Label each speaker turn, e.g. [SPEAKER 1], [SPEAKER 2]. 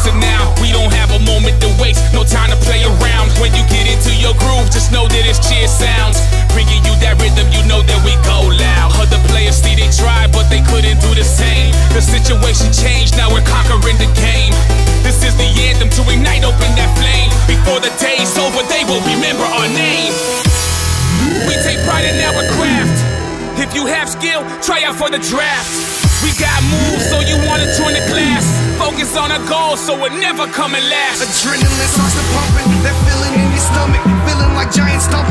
[SPEAKER 1] So now we don't have a moment to waste, no time to play around. When you get into your groove, just know that it's cheer sounds, bringing you that rhythm, you know that we go loud. Other players see they tried, but they couldn't do the same. The situation changed, now we're conquering the game. This is the anthem to ignite, open that flame. Before the day's over, they will remember our name. We take pride in our craft. If you have skill, try out for the draft. We got moves, so you wanna turn the glass. Focus on a goal, so we're never coming last.
[SPEAKER 2] Adrenaline starts to pumping, that feeling in your stomach, feeling like giants stomping.